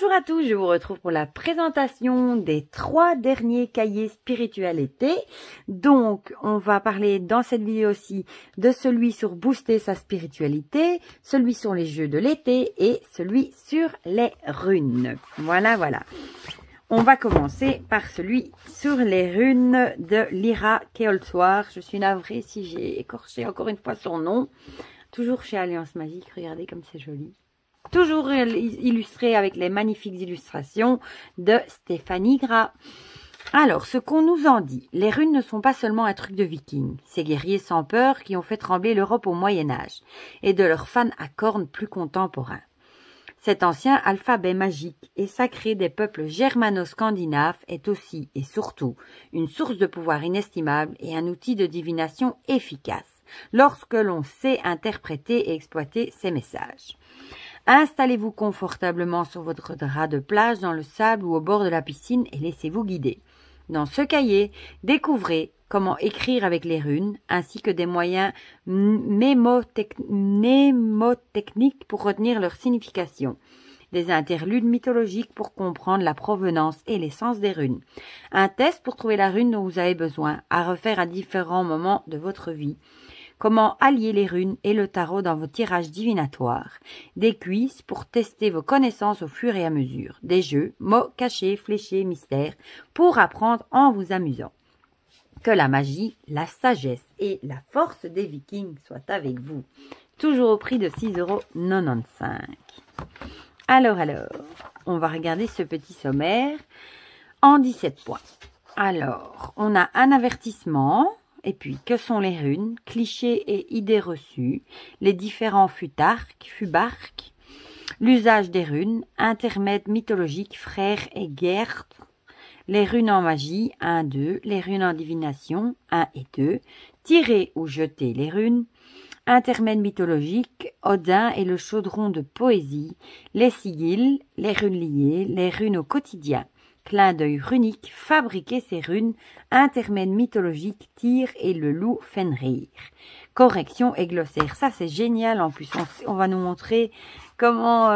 Bonjour à tous, je vous retrouve pour la présentation des 3 derniers cahiers spiritualité. Donc, on va parler dans cette vidéo-ci de celui sur booster sa spiritualité, celui sur les jeux de l'été et celui sur les runes. Voilà. On va commencer par celui sur les runes de Lyra Keolsoar. Je suis navrée si j'ai écorché encore une fois son nom. Toujours chez Alliance Magique, regardez comme c'est joli. Toujours illustré avec les magnifiques illustrations de Stéphanie Gras. Alors, ce qu'on nous en dit, les runes ne sont pas seulement un truc de vikings, ces guerriers sans peur qui ont fait trembler l'Europe au Moyen-Âge, et de leurs fans à cornes plus contemporains. Cet ancien alphabet magique et sacré des peuples germano-scandinaves est aussi et surtout une source de pouvoir inestimable et un outil de divination efficace, lorsque l'on sait interpréter et exploiter ces messages. Installez-vous confortablement sur votre drap de plage dans le sable ou au bord de la piscine et laissez-vous guider. Dans ce cahier, découvrez comment écrire avec les runes, ainsi que des moyens mnémotechniques pour retenir leur signification. Des interludes mythologiques pour comprendre la provenance et l'essence des runes. Un test pour trouver la rune dont vous avez besoin, à refaire à différents moments de votre vie. Comment allier les runes et le tarot dans vos tirages divinatoires. Des quiz pour tester vos connaissances au fur et à mesure. Des jeux, mots cachés, fléchés, mystères, pour apprendre en vous amusant. Que la magie, la sagesse et la force des vikings soient avec vous. Toujours au prix de 6,95 €. Alors, on va regarder ce petit sommaire en 17 points. Alors, on a un avertissement. Et puis, que sont les runes, clichés et idées reçues, les différents fubarques, l'usage des runes, intermèdes mythologiques, frères et guerres, les runes en magie, 1, 2, les runes en divination, 1 et 2, tirer ou jeter les runes, intermèdes mythologiques, Odin et le chaudron de poésie, les sigils, les runes liées, les runes au quotidien. Clin d'œil runique, fabriquer ces runes, intermède mythologique, Tyr et le loup Fenrir. Correction et glossaire, ça c'est génial en plus, on va nous montrer comment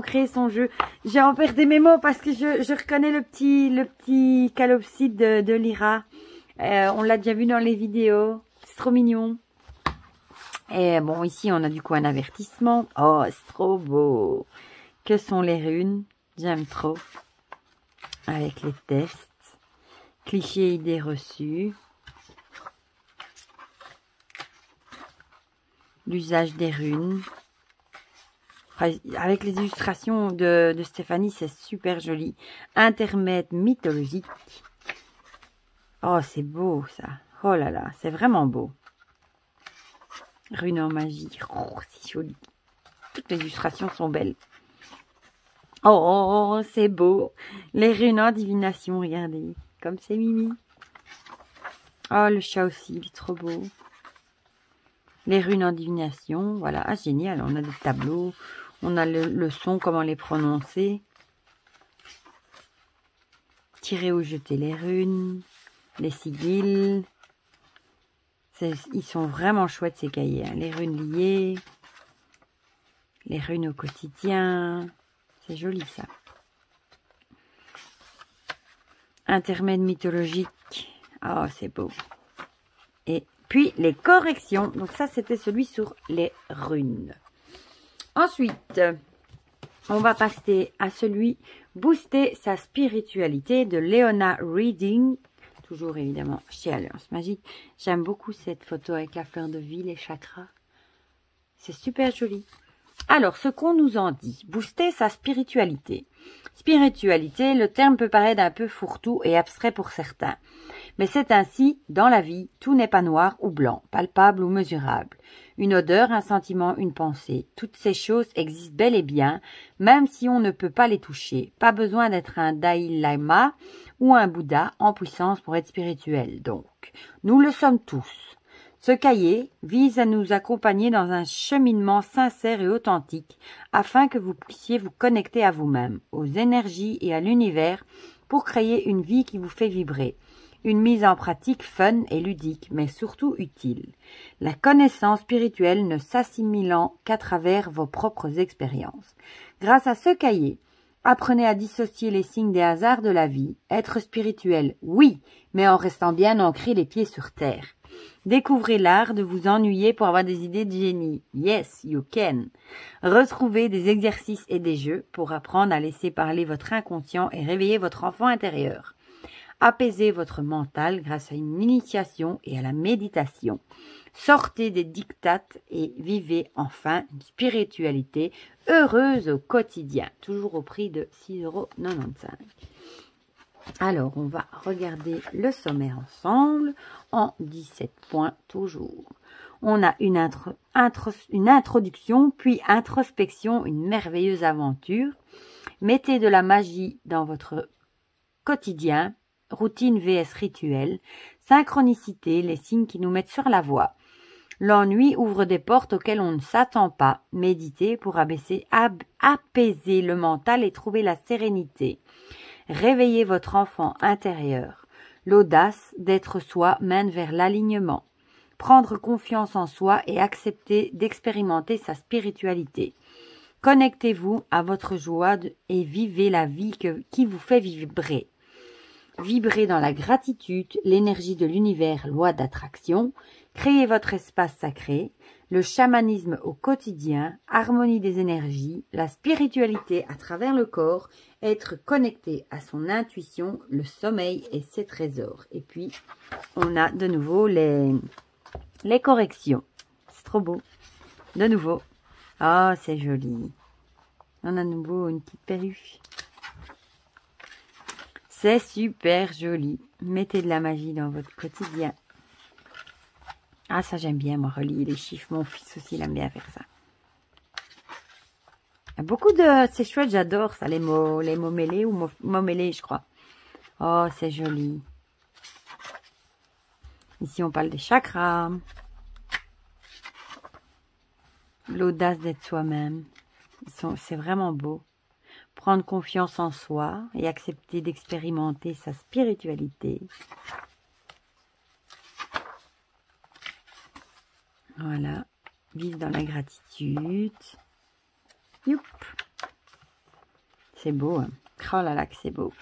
créer son jeu. J'ai en perdu mes mots parce que je reconnais le petit calopsite de Lyra. On l'a déjà vu dans les vidéos, c'est trop mignon. Et bon, ici on a du coup un avertissement. Oh, c'est trop beau. Que sont les runes? J'aime trop. Avec les tests, clichés, idées reçues, l'usage des runes. Avec les illustrations de Stéphanie, c'est super joli. Intermède mythologique. Oh, c'est beau ça. Oh là là, c'est vraiment beau. Runes en magie. Oh, c'est joli. Toutes les illustrations sont belles. Oh, c'est beau. Les runes en divination, regardez. Comme c'est mimi. Oh, le chat aussi, il est trop beau. Les runes en divination, voilà. Ah, génial. On a des tableaux. On a le son, comment les prononcer. Tirer ou jeter les runes. Les sigils. Ils sont vraiment chouettes, ces cahiers. Hein. Les runes liées. Les runes au quotidien. C'est joli ça. Intermède mythologique. Oh, c'est beau. Et puis les corrections. Donc ça, c'était celui sur les runes. Ensuite, on va passer à celui booster sa spiritualité de Leona Reading. Toujours évidemment chez Alliance Magique. J'aime beaucoup cette photo avec la fleur de vie, les chakras. C'est super joli. Alors, ce qu'on nous en dit, booster sa spiritualité. Spiritualité, le terme peut paraître un peu fourre-tout et abstrait pour certains. Mais c'est ainsi, dans la vie, tout n'est pas noir ou blanc, palpable ou mesurable. Une odeur, un sentiment, une pensée, toutes ces choses existent bel et bien, même si on ne peut pas les toucher. Pas besoin d'être un Dalai Lama ou un Bouddha en puissance pour être spirituel, donc. Nous le sommes tous. Ce cahier vise à nous accompagner dans un cheminement sincère et authentique afin que vous puissiez vous connecter à vous-même, aux énergies et à l'univers pour créer une vie qui vous fait vibrer. Une mise en pratique fun et ludique, mais surtout utile. La connaissance spirituelle ne s'assimilant qu'à travers vos propres expériences. Grâce à ce cahier, Apprenez à dissocier les signes des hasards de la vie. Être spirituel, oui, mais en restant bien ancré les pieds sur terre. Découvrez l'art de vous ennuyer pour avoir des idées de génie. Yes, you can. Retrouvez des exercices et des jeux pour apprendre à laisser parler votre inconscient et réveiller votre enfant intérieur. Apaisez votre mental grâce à une initiation et à la méditation. Sortez des dictates et vivez enfin une spiritualité heureuse au quotidien. Toujours au prix de 6,95 €. Alors, on va regarder le sommaire ensemble en 17 points toujours. On a une introduction, puis introspection, une merveilleuse aventure. Mettez de la magie dans votre quotidien, routine vs rituel, synchronicité, les signes qui nous mettent sur la voie. L'ennui ouvre des portes auxquelles on ne s'attend pas. Méditez pour apaiser le mental et trouver la sérénité. Réveillez votre enfant intérieur. L'audace d'être soi mène vers l'alignement. Prendre confiance en soi et accepter d'expérimenter sa spiritualité. Connectez-vous à votre joie et vivez la vie qui vous fait vibrer. Vibrez dans la gratitude, l'énergie de l'univers, loi d'attraction. Créez votre espace sacré, le chamanisme au quotidien, harmonie des énergies, la spiritualité à travers le corps, être connecté à son intuition, le sommeil et ses trésors. Et puis, on a de nouveau les corrections. C'est trop beau. De nouveau. Oh, c'est joli. On a de nouveau une petite perruque. C'est super joli. Mettez de la magie dans votre quotidien. Ah, ça j'aime bien, moi, relier les chiffres. Mon fils aussi, il aime bien faire ça. Il y a beaucoup de... C'est chouette, j'adore ça, les mots mêlés ou mots mêlés, je crois. Oh, c'est joli. Ici, on parle des chakras. L'audace d'être soi-même. C'est vraiment beau. Prendre confiance en soi et accepter d'expérimenter sa spiritualité. Voilà. Vivre dans la gratitude. Youp. C'est beau, hein. Oh là là, que c'est beau.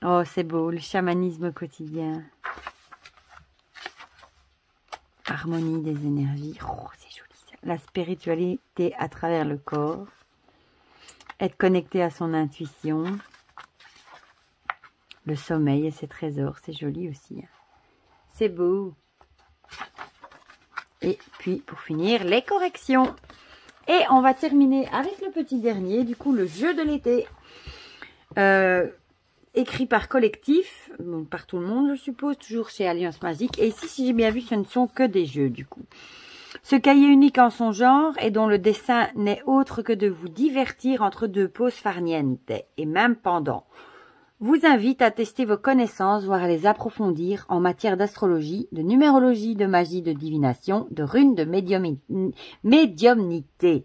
Oh, c'est beau. Le chamanisme quotidien. Harmonie des énergies. Oh, c'est joli ça. La spiritualité à travers le corps. Être connecté à son intuition. Le sommeil et ses trésors. C'est joli aussi. Hein. C'est beau. Et puis, pour finir, les corrections. Et on va terminer avec le petit dernier, du coup, le jeu de l'été. Écrit par collectif, donc par tout le monde, je suppose, toujours chez Alliance Magique. Et ici, si j'ai bien vu, ce ne sont que des jeux, du coup. Ce cahier unique en son genre et dont le dessin n'est autre que de vous divertir entre deux pauses farniente et même pendant, vous invite à tester vos connaissances, voire à les approfondir en matière d'astrologie, de numérologie, de magie, de divination, de runes, de médiumnité.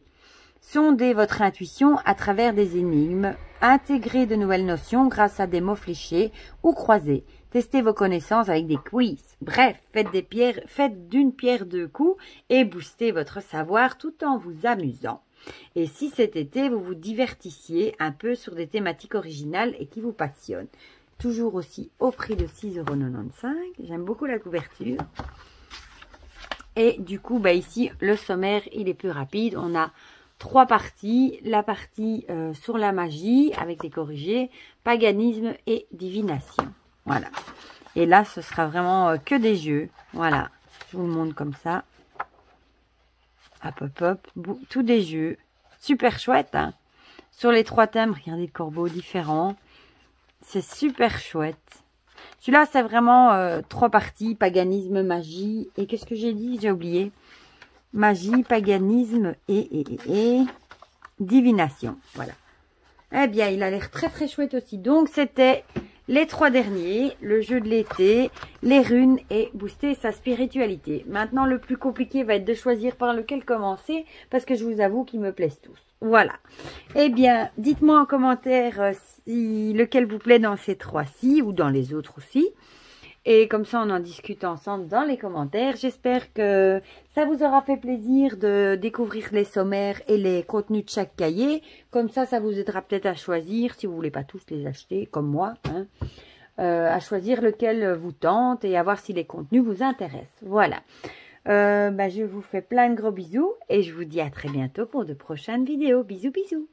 Sondez votre intuition à travers des énigmes, intégrez de nouvelles notions grâce à des mots fléchés ou croisés. Testez vos connaissances avec des quiz. Bref, faites d'une pierre deux coups et boostez votre savoir tout en vous amusant. Et si cet été, vous vous divertissiez un peu sur des thématiques originales et qui vous passionnent. Toujours aussi au prix de 6,95 €. J'aime beaucoup la couverture. Et du coup, bah ici, le sommaire, il est plus rapide. On a 3 parties. La partie sur la magie avec les corrigés, paganisme et divination. Voilà. Et là, ce sera vraiment que des jeux. Voilà. Je vous le montre comme ça. Hop, hop, hop. Tous des jeux. Super chouette, hein. Sur les 3 thèmes, regardez le corbeau différent. C'est super chouette. Celui-là, c'est vraiment 3 parties. Paganisme, magie. Et qu'est-ce que j'ai dit? J'ai oublié. Magie, paganisme et divination. Voilà. Eh bien, il a l'air très très chouette aussi. Donc, c'était les 3 derniers, le jeu de l'été, les runes et booster sa spiritualité. Maintenant, le plus compliqué va être de choisir par lequel commencer parce que je vous avoue qu'ils me plaisent tous. Voilà. Eh bien, dites-moi en commentaire si lequel vous plaît dans ces 3-ci ou dans les autres aussi. Et comme ça, on en discute ensemble dans les commentaires. J'espère que ça vous aura fait plaisir de découvrir les sommaires et les contenus de chaque cahier. Comme ça vous aidera peut-être à choisir, si vous voulez pas tous les acheter, comme moi, hein, à choisir lequel vous tente et à voir si les contenus vous intéressent. Voilà. Je vous fais plein de gros bisous et je vous dis à très bientôt pour de prochaines vidéos. Bisous, bisous.